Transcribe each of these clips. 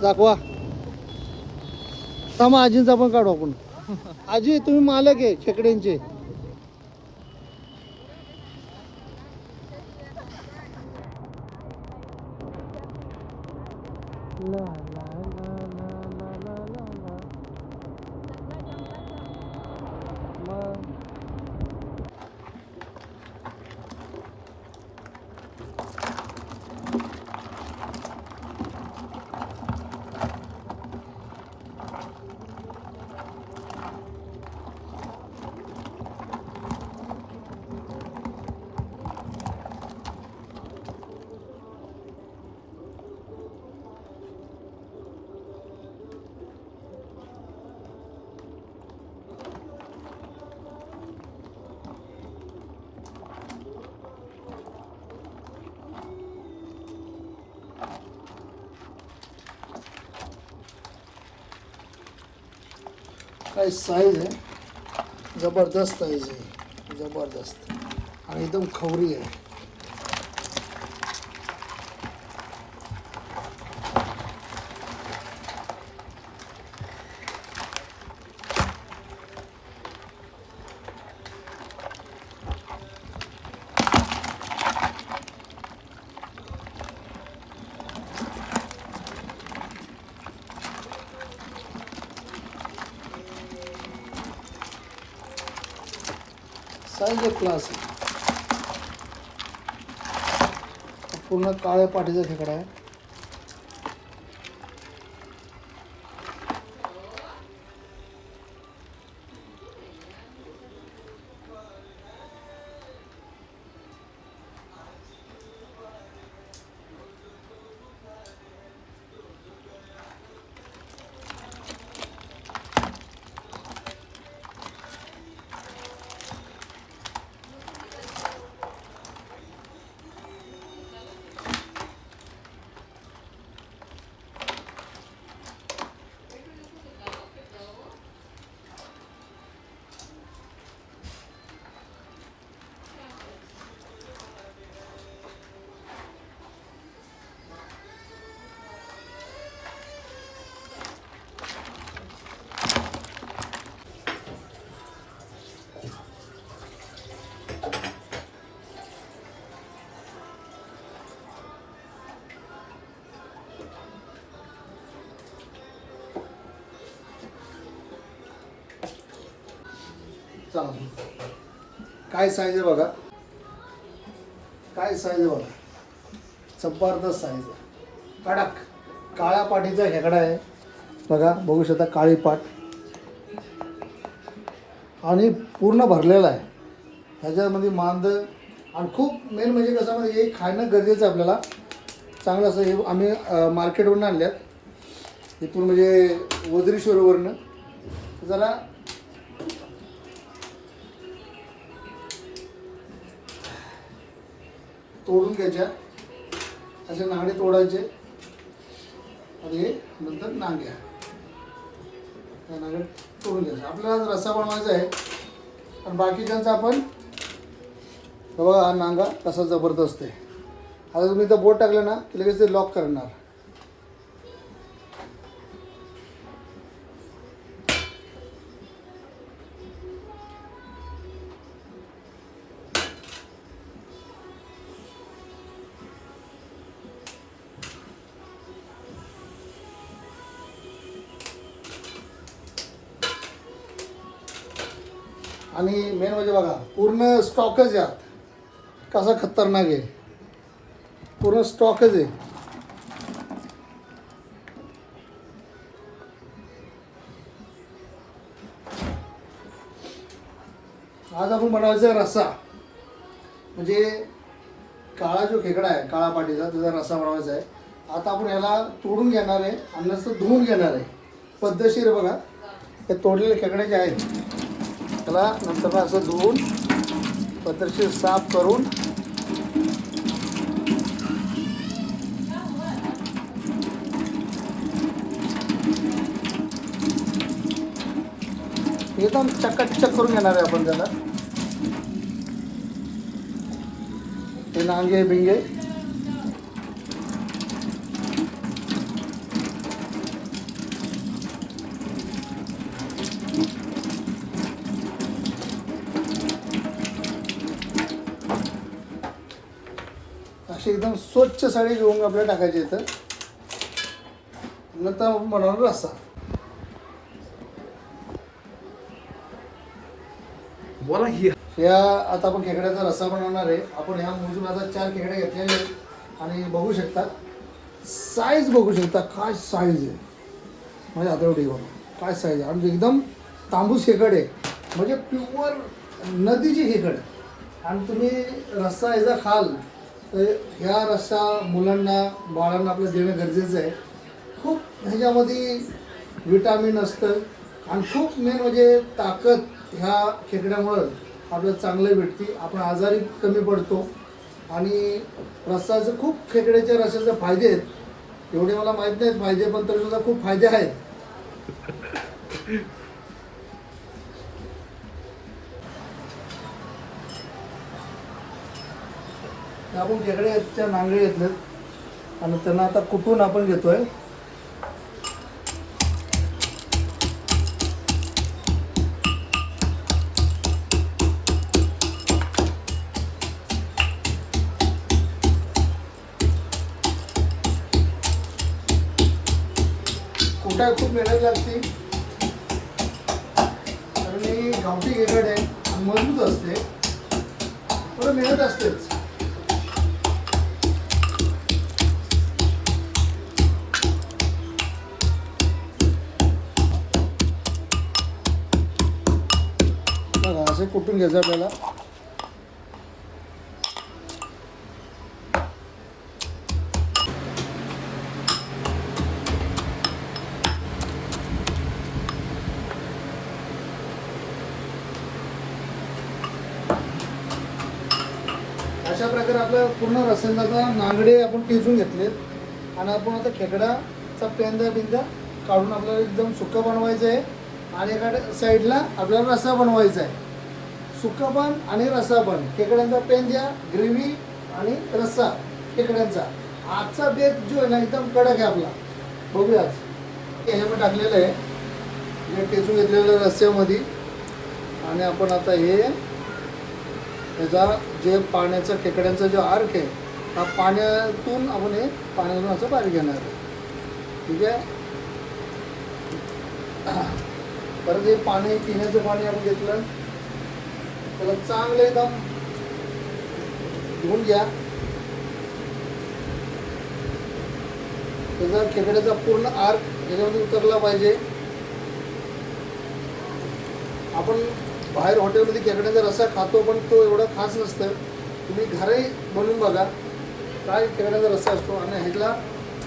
दाखवा. थांबा, आजींचा पण काढू आपण. आजी तुम्ही मालक आहे खेकड्यांचे. ला ला ला ला ला ला ला ला. मग काय साईज आहे, जबरदस्त साईज आहे, जबरदस्त. आणि एकदम खवरी आहे. साईज एक क्लास आहे. पूर्ण काळ्या पाठीचा खेकडा आहे. चला, काय साईज आहे बघा, काय साईज आहे बघा, जबरदस्त साईज आहे. कडक काळ्या पाठीचा खेकडा आहे बघा, बघू शकता काळी पाट आणि पूर्ण भरलेला आहे. ह्याच्यामध्ये मांद आणि खूप मेन म्हणजे कसं म्हणजे हे खाणं गरजेचं आहे आपल्याला. चांगलं असं हे आम्ही मार्केटवरून आणल्यात इथून, म्हणजे वजरीश्वरवरनं. जरा तोडून घ्यायच्या, असे नांगडे तोडायचे आणि हे नंतर नांग्या नांगडे तोडून घ्यायचे. आपल्याला रस्सा बनवायचा आहे. आणि बाकीच्यांचा आपण बघा, हा नांगा कसा जबरदस्त आहे. आता तुम्ही इथं बोट टाकलं ना की लगेच ते लॉक करणार. आणि मेन म्हणजे बघा, पूर्ण स्टॉकच यात कसा खतरनाक आहे, पूर्ण स्टॉकच आहे. आज आपण बनवायचा आहे रस्सा. म्हणजे काळा जो खेकडा आहे काळा पाठीचा, त्याचा रस्सा बनवायचा आहे. आता आपण ह्याला तोडून घेणार आहे आणि नंतर धुवून घेणार आहे पद्धतशीर. बघा, हे तोडलेले खेकडे जे आहेत त्याला नंतर असं धुवून पद्धतशीर साफ करून एकदम चकाचक करून घेणार आहे आपण त्याला. हे नांगे बिंगे एकदम स्वच्छ साडी घेऊन आपल्याला टाकायची इथं. नंतर आपण बनवणार रस्सा. बोला की. या आता आपण खेकड्याचा रस्सा बनवणार आहे. आपण ह्या मोजून आता 4 खेकडे घेतलेले आहेत आणि बघू शकता साईज बघू शकता काय साईज आहे. म्हणजे आता एवढी बघा काय साईज आहे आणि एकदम तांबूस खेकड आहे म्हणजे प्युअर नदीची खेकड. आणि तुम्ही रस्सा याचा खाल तर ह्या रस्सा मुलांना बाळांना आपलं देणं गरजेचं आहे. खूप ह्याच्यामध्ये विटामिन असतं आणि खूप मेन म्हणजे ताकद ह्या खेकड्यामुळं आपल्याला चांगलं भेटते. आपण आजारी कमी पडतो आणि रस्साचं खूप खेकड्याच्या रस्स्याचे फायदे आहेत. एवढे मला माहीत नाहीत फायदे पण तरीसुद्धा खूप फायदे आहेत. आपण खेकड्याच्या नांगळे घेतलेत आणि त्यांना आता कुटून आपण घेतोय. कुटाय खूप मेहनत लागते कारण ही गावठी खेकड आहे आणि मजबूत असते. थोडं मेहनत असतेच. बघा असे कुटून घ्यायचं आपल्याला. अशा प्रकारे आपल्या पूर्ण रस्स्याचा नांगडे आपण टिचून घेतलेत आणि आपण आता खेकडाचा पेंदा काढून आपल्याला एकदम सुकं बनवायचं आहे आणि एका साईडला आपल्याला रस्सा बनवायचा आहे. सुकं पण आणि रस्सा पण. खेकड्यांचा पेंद्या ग्रेव्ही आणि रस्सा खेकड्यांचा. आजचा बेत जो आहे ना एकदम कडक आहे आपला. बघूया हे पण टाकलेलं आहे जे टेचून घेतलेलं रस्स्यामध्ये. आणि आपण आता हे त्याचा जे पाण्याचा खेकड्यांचा जो आर्क आहे हा पाण्यातून आपण हे पाण्यातून असं बाहेर घेणार आहे. ठीक आहे. परत हे पाणी पिण्याचं पाणी आपण घेतलं त्याला चांगलं एकदम धुवून घ्या. त्याचा खेकड्याचा पूर्ण आर्क याच्यामध्ये उतरला पाहिजे. आपण बाहेर हॉटेलमध्ये खेकड्याचा रस्सा खातो पण तो एवढा खास नसतं. तुम्ही घरी बनवून बघा काय खेकड्याचा रस्सा असतो. आणि ह्याला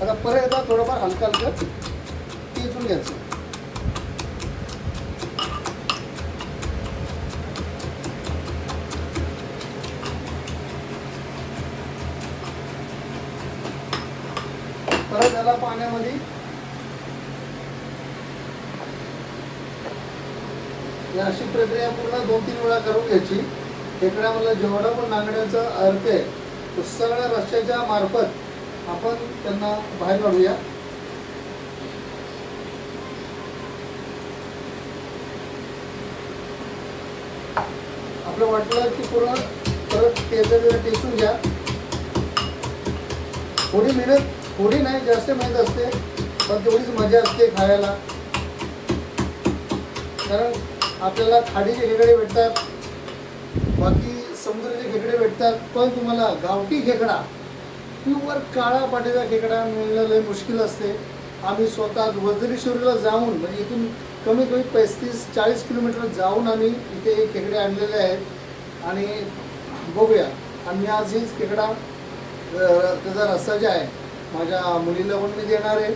आता परत एकदा थोडंफार हलका टिचून घ्यायचं. परत त्याला पाण्यामध्ये अशी प्रक्रिया पूर्ण 2-3 वेळा करून घ्यायची. खेकड्यामधला जेवढा पण नांगड्याचा अर्थ आहे तो सगळ्या रस्स्याच्या मार्फत आपण त्यांना बाहेर काढूया. आपलं वाटलं की पूर्ण परत त्याचं टेचून घ्या. थोडी मेहनत थोडी नाही जास्त मेहनत असते पण तेवढीच मजा असते खायला. कारण आपल्याला खाडीचे खेकडे भेटतात बाकी समुद्राचे खेकडे भेटतात पण तुम्हाला गावठी खेकडा प्युअर काळा पाटीचा खेकडा मिळणं लय मुश्किल असते. आम्ही स्वतः वज्रेश्वरीला जाऊन म्हणजे इथून कमीत कमी 35-40 किलोमीटर जाऊन आम्ही इथे हे खेकडे आणलेले आहेत आणि बघूया. आणि आज हेच खेकडा त्याचा रस्सा जे आहे माझ्या मुलीला पण मी देणार आहे.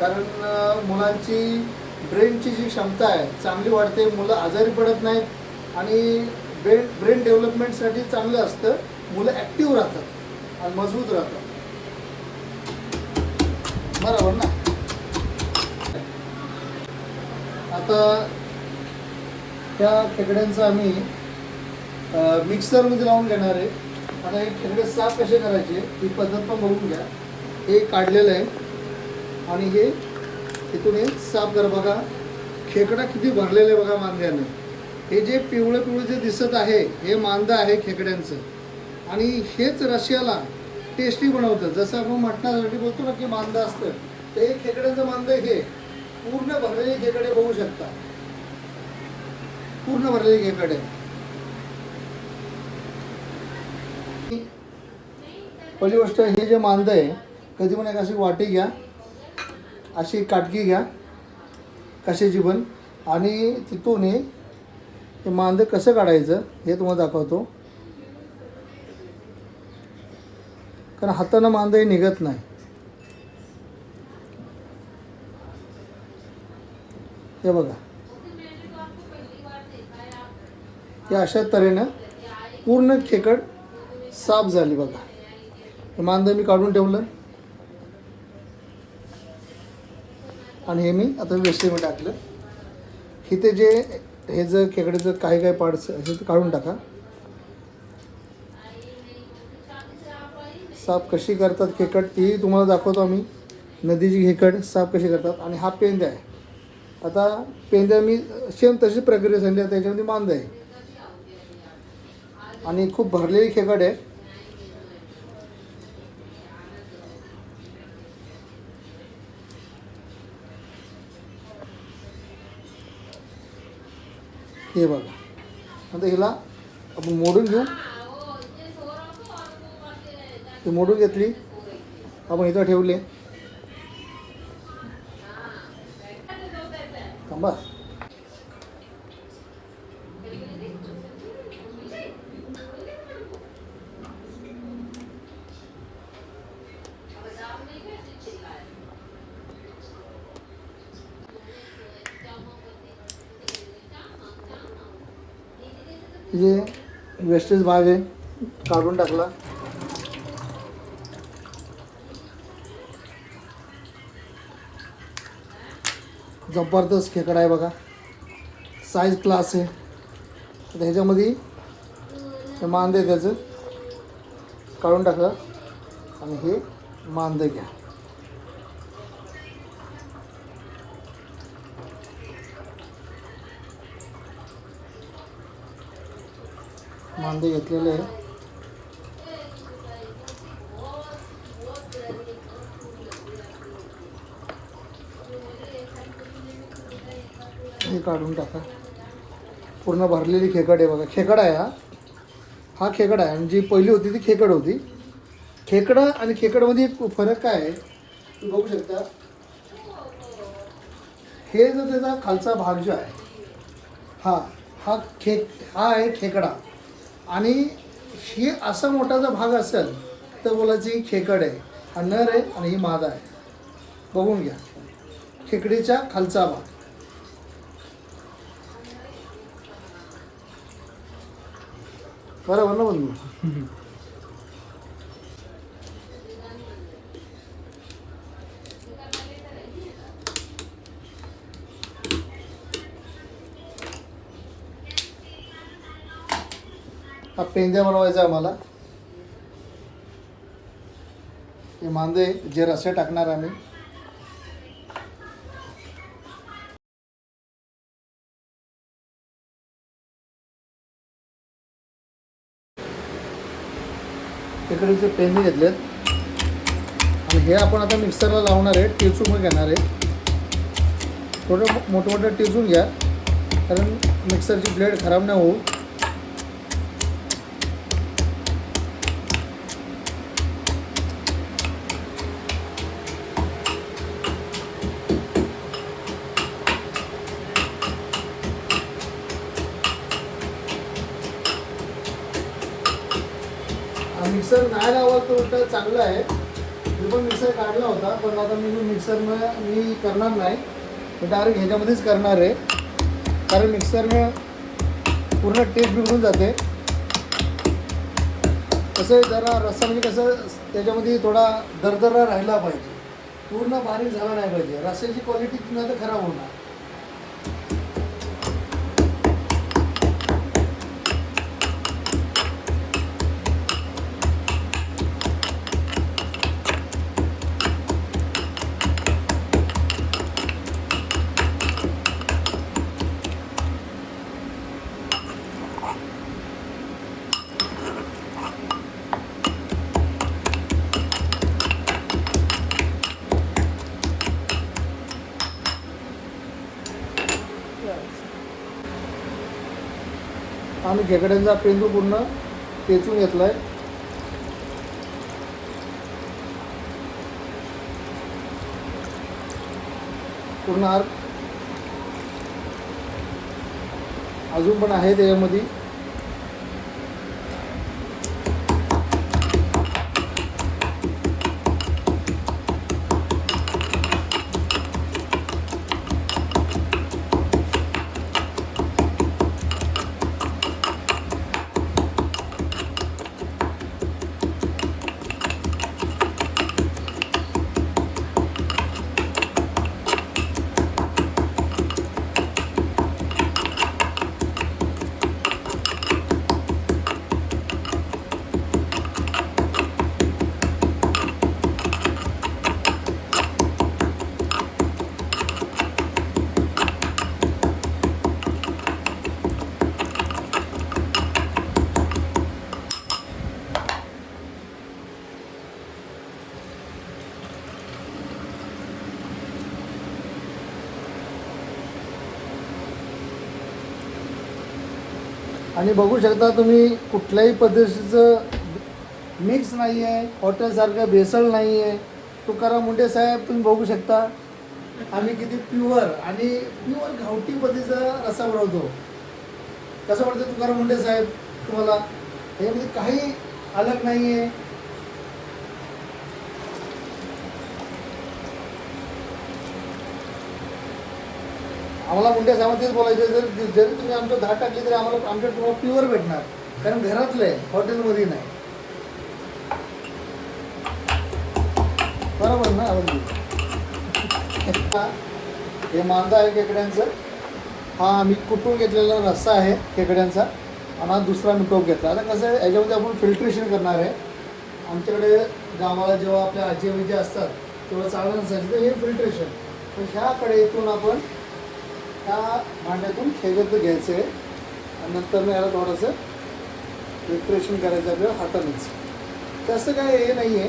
कारण मुलांची ब्रेनची जी क्षमता आहे चांगली वाढते. मुलं आजारी पडत नाहीत आणि ब्रेन डेव्हलपमेंटसाठी चांगलं असतं. मुलं ॲक्टिव्ह राहतात आणि मजबूत राहतात. बरोबर ना. आता त्या खेकड्यांचं आम्ही मिक्सरमध्ये लावून घेणार आहे. आता हे खेकडे साफ कसे करायचे ही पद्धत पण बघून घ्या. हे काढलेलं आहे आणि हे इथून हे साफ करा. बघा खेकडा किती भरलेलं आहे बघा मांद्यानं. हे जे पिवळं जे दिसत आहे हे मांदा आहे खेकड्यांचं आणि हेच रश्याला टेस्टी बनवतं. जसं आपण मटणासाठी बोलतो ना की मांदा असतं, ते खेकड्यांचं मांदा हे पूर्ण भरलेले खेकडे बघू शकता, पूर्ण भरलेले खेकडे. पहिली गोष्ट, हे जे मांद आहे कधी पण एक अशी वाटी घ्या, अशी काटकी घ्या कशाची पण, आणि तिथून हे मांद कसं काढायचं हे तुम्हाला दाखवतो. कारण हातानं मांद हे निघत नाही. हे बघा, हे अशा तऱ्हेनं पूर्ण खेकड साफ झाली बघा. हे मांद मी काढून ठेवलं आणि हे मी आता वेस्टमध्ये टाकलं. इथे जे हे जर खेकड्याचं काही काही पार्ट्स असेल ते काढून टाका. साफ कशी करतात खेकड ती तुम्हाला दाखवतो आम्ही. नदीची खेकड साफ कशी करतात. आणि हा पेंद्या आहे. आता पेंद्या मी सेम तशी प्रक्रिया सांगली, त्याच्यामध्ये मांद आहे आणि खूप भरलेली खेकड आहे. हे बघा, आता हिला आपण मोडून घेऊ. ती मोडून घेतली, आपण इथं ठेवले. थांबा, जे वेस्टेज भाग आहे काढून टाकला. जबरदस्त खेकडा आहे बघा, साईज क्लास आहे. तर ह्याच्यामध्ये हे मांद आहे त्याचं काढून टाकलं आणि हे मांद घ्या. मांदे घेतलेले आहे. हे काढून टाका. पूर्ण भरलेली खेकड आहे बघा. खेकडा आहे हा खेकडा आहे. आणि जी पहिली होती ती खेकड होती. खेकडा आणि खेकडमध्ये एक फरक काय आहे तुम्ही बघू शकता. हे जो त्याचा खालचा भाग जो आहे हा आहे खेकडा. आणि ही असा मोठा जर भाग असेल तर बोलायची ही खेकड आहे. हा नर आहे आणि ही मादा आहे. बघून घ्या खेकडीच्या खालचा भाग. बरोबर ना बंधू. हा पेंद्या बनवायचा आम्हाला. हे मांदे जे रस्से टाकणार आम्ही. खेकडीचे पेंदे घेतलेत आणि हे आपण आता मिक्सरला लावणार आहे. टेचून घेणार आहे. थोडं मोठं टेचून घ्या कारण मिक्सरची ब्लेड खराब नाही होऊ. मिक्सर नाही लावलं तर उलट चांगलं आहे. मी पण मिक्सर काढला होता पण आता मी मिक्सरनं मी करणार नाही. मी डायरेक्ट ह्याच्यामध्येच करणार आहे कारण मिक्सरनं पूर्ण टेस्ट बिघडून जाते. कसं जरा रस्सा म्हणजे कसं त्याच्यामध्ये थोडा दरदरा राहिला पाहिजे. पूर्ण बारीक झाला नाही पाहिजे. रस्स्याची क्वालिटी पुन्हा तर खराब होणार. आम्ही खेकड्यांचा पेंदू पूर्ण टेचून घेतला आहे. पूर्ण आर्क अजून पण आहे त्याच्यामध्ये. आणि बघू शकता तुम्ही कुठल्याही पद्धतीचं मिक्स नाही आहे, हॉटेलसारखं भेसळ नाही आहे. तुकाराम मुंडे साहेब तुम्ही बघू शकता आम्ही किती प्युअर आणि प्युअर गावठी पद्धतीचा रस्सा बनवतो. कसं वाटतं तुकाराम मुंडे साहेब तुम्हाला? यामध्ये काही अलग नाही आहे. आम्हाला मुंडे साहेब तेच बोलायचं, जरी तुम्ही आमचं 10 टाकली तरी आम्हाला आमच्या तुम्हाला प्युअर भेटणार, कारण घरातलं आहे, हॉटेलमध्ये नाही. बरोबर ना? हे मांदा आहे खेकड्यांचं. हा आम्ही कुटून घेतलेला रस्सा आहे खेकड्यांचा आणि हा दुसरा मी टोप घेतला. आता कसं आहे, याच्यामध्ये आपण फिल्ट्रेशन करणार आहे. आमच्याकडे गावाला जेव्हा आपल्या आजी विजी असतात तेव्हा चांगलं नसायचं तर हे फिल्ट्रेशन. तर ह्या कढईतून आपण ह्या भांड्यातून खेगत घ्यायचं आहे आणि नंतर मग याला थोडंसं फिल्ट्रेशन करायचं आपल्या हातानेच. तसं काय हे नाही आहे.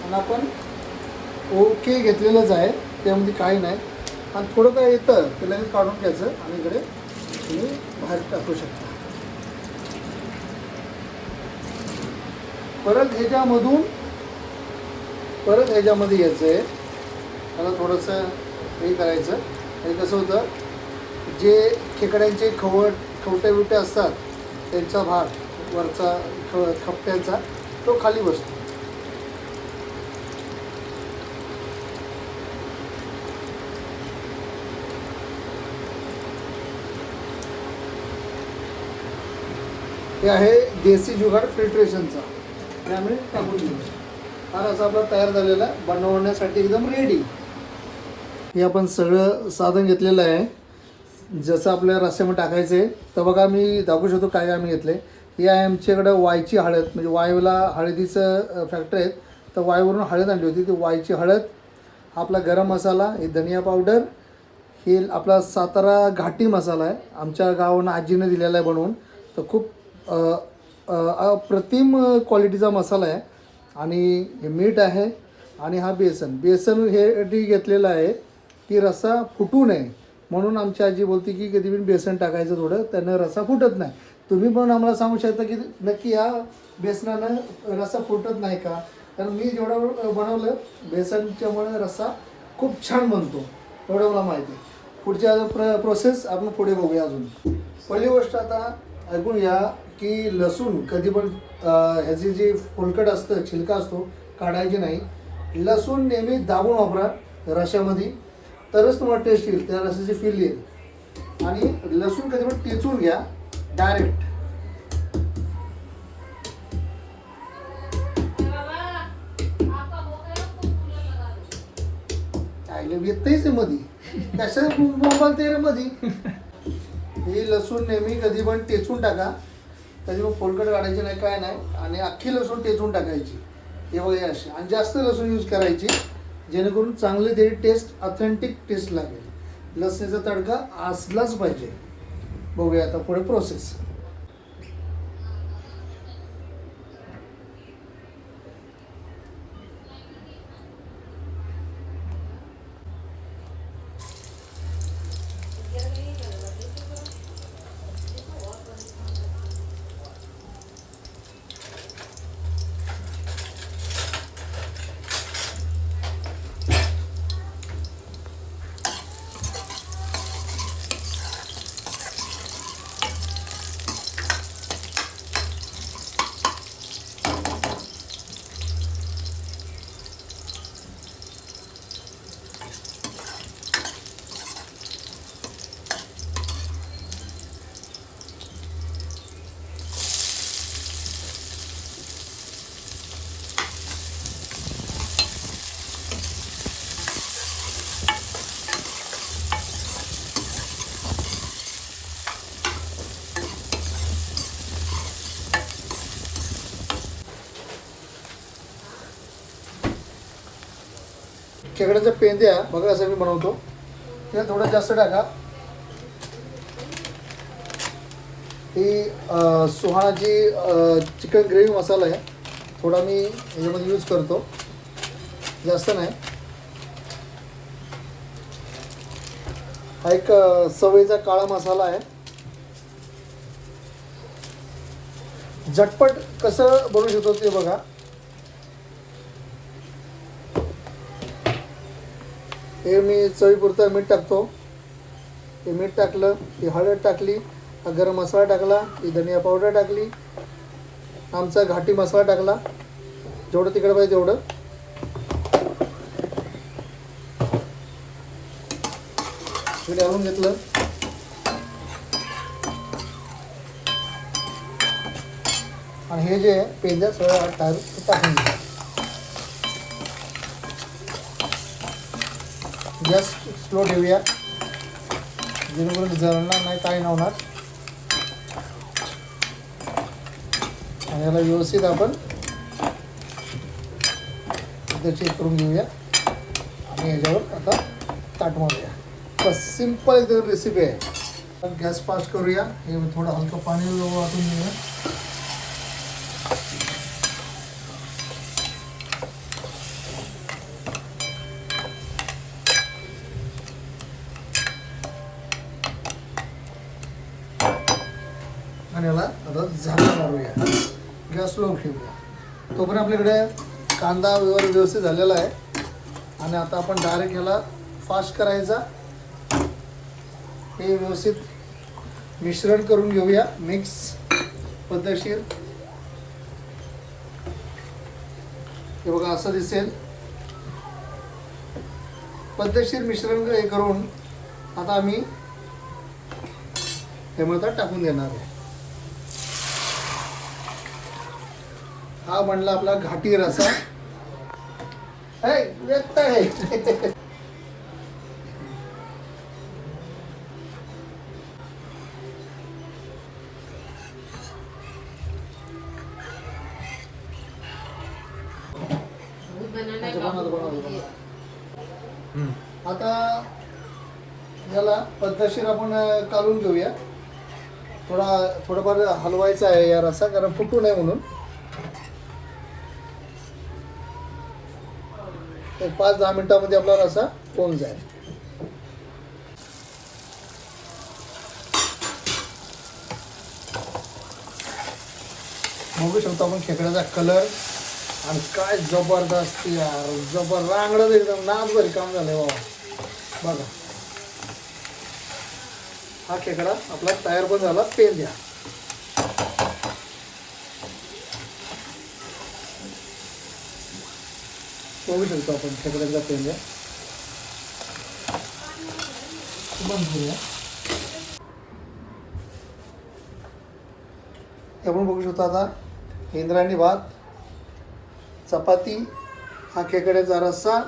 आणि आपण ओके घेतलेलंच आहे, त्यामध्ये काही नाही. आणि थोडं काय येतं ते लगेच काढून घ्यायचं आणि इकडे तुम्ही बाहेर टाकू शकता. परत ह्याच्यामध्ये घ्यायचं आहे. त्याला थोडंसं हे करायचं. आणि कसं होतं, जे खेकड्यांचे खवटे बिवटे असतात त्यांचा भाग वरचा खपट्यांचा तो खाली बसतो. हे आहे देसी जुगाड फिल्ट्रेशनचा. हे आम्ही टाकून घेऊ. हा रस्सा आपला तयार झालेला बनवण्यासाठी एकदम रेडी. हे आपण सगळं साधन घेतलेलं आहे. जसं आपल्या रस्स्यामध्ये टाकायचं आहे तर बघा मी दाखवू शकतो काय आम्ही घेतलं आहे. हे आहे आमच्याकडं वायची हळद, म्हणजे वायूला हळदीचं फॅक्टरी आहेत तर वायूवरून हळद आणली होती. ती वायची हळद, आपला गरम मसाला, हे धनिया पावडर, हे आपला सातारा घाटी मसाला आहे, आमच्या गावानं आजीनं दिलेला आहे बनवून. तर खूप अप्रतिम क्वालिटीचा मसाला आहे. आणि हे मीठ आहे आणि हा बेसन हे घेतलेलं आहे की रस्सा फुटू नये म्हणून. आमची आजी बोलते की कधी पण बेसन टाकायचं थोडं, त्यानं रस्सा फुटत नाही. तुम्ही पण आम्हाला सांगू शकता की नक्की ह्या बेसनानं रस्सा फुटत नाही का? कारण मी जेवढं बनवलं बेसनच्यामुळे रस्सा खूप छान बनतो, एवढं मला माहिती आहे. पुढच्या प्रोसेस आपण पुढे बघूया. अजून पहिली गोष्ट आता ऐकून घ्या की लसूण कधी पण ह्याची जी फुलकट असतं, छिलका असतो, काढायची नाही. लसूण नेहमी दाबून वापरा रश्श्यामध्ये, तरच तुम्हाला टेस्ट येईल, त्या रस्स्याची फील येईल. आणि लसूण कधी पण टेचून घ्या डायरेक्ट. येतच आहे मध्ये कशा मोबाईल ते मध्ये. हे लसूण नेहमी कधी पण टेचून टाका, कधी पण फोलकट काढायची नाही, काय नाही. आणि अख्खी लसूण टेचून टाकायची, हे वगैरे असे. आणि जास्त लसूण यूज करायची जेणेकरून चांगली त्याची टेस्ट, ऑथेंटिक टेस्ट लागेल. लसणीचा तडका असलाच पाहिजे. बघूया आता पुढे प्रोसेस. खेकड्याच्या पेंद्या बघा असं मी बनवतो. ते थोडं जास्त टाका. ही सुहानाची चिकन ग्रेव्ही मसाला आहे, थोडा मी याच्यामध्ये यूज करतो, जास्त नाही. हा एक सवयीचा काळा मसाला आहे. झटपट कसं बनवू शकतो ते बघा. हे मी चवीपुरतं मीठ टाकतो. हे मीठ टाकलं की हळद टाकली, हा गरम मसाला टाकला, ही धनिया पावडर टाकली, आमचा घाटी मसाला टाकला, जेवढं तिकडे पाहिजे तेवढं. हे घालून घेतलं. आणि हे जे आहे पेंद्या सगळं टाकून घ्या. गॅस स्लो ठेवूया, जेणेकरून जळणार नाही, काही नाही होणार. आणि याला व्यवस्थित आपण चेक करून घेऊया आणि याच्यावर आता ताट मारूया. बस सिंपल एकदम रेसिपी आहे. गॅस फास्ट करूया. हे थोडं हलकं पाणी वाटून घेऊया. आणि याला आता झाकण मारूया. गॅस लो ठेवूया. तोपर्यंत आपल्याकडे कांदा व्यवस्थित झालेला आहे. आणि आता आपण डायरेक्ट याला फास्ट करायचा. हे व्यवस्थित मिश्रण करून घेऊया, मिक्स पद्धतशीर. हे बघा असं दिसेल. पद्धतशीर मिश्रण हे करून आता आम्ही हे मध्ये टाकून देणार आहे. हा म्हणला आपला घाटी रसा व्यक्त आहे. आता याला पद्धतशीर आपण काढून घेऊया. थोडंफार हलवायचं आहे या रसा, कारण फुटू नये म्हणून. एक 5-10 मिनिटांमध्ये आपला रसा होऊन जाईल. बघू शकतो आपण खेकड्याचा कलर, आणि काय जबरदस्त यार, रांगडच एकदम नाचभरी काम झालंय बाबा. बघा हा खेकडा आपला तयार पण झाला. पेंद्या बघू शकतो आपण खेकड्याचा पेंद्या. बंद करूया. आपण बघू शकतो आता इंद्रायणी भात, चपाती, हा खेकड्याचा रस्सा,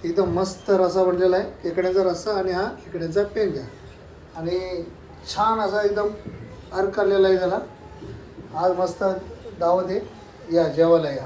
एकदम मस्त रस्सा बनलेला आहे. खेकड्याचा रस्सा आणि हा खेकड्याचा पेंद्या, आणि छान असा एकदम अर्क आलेला आहे त्याला. आज मस्त दावत आहे, या जेवायला या.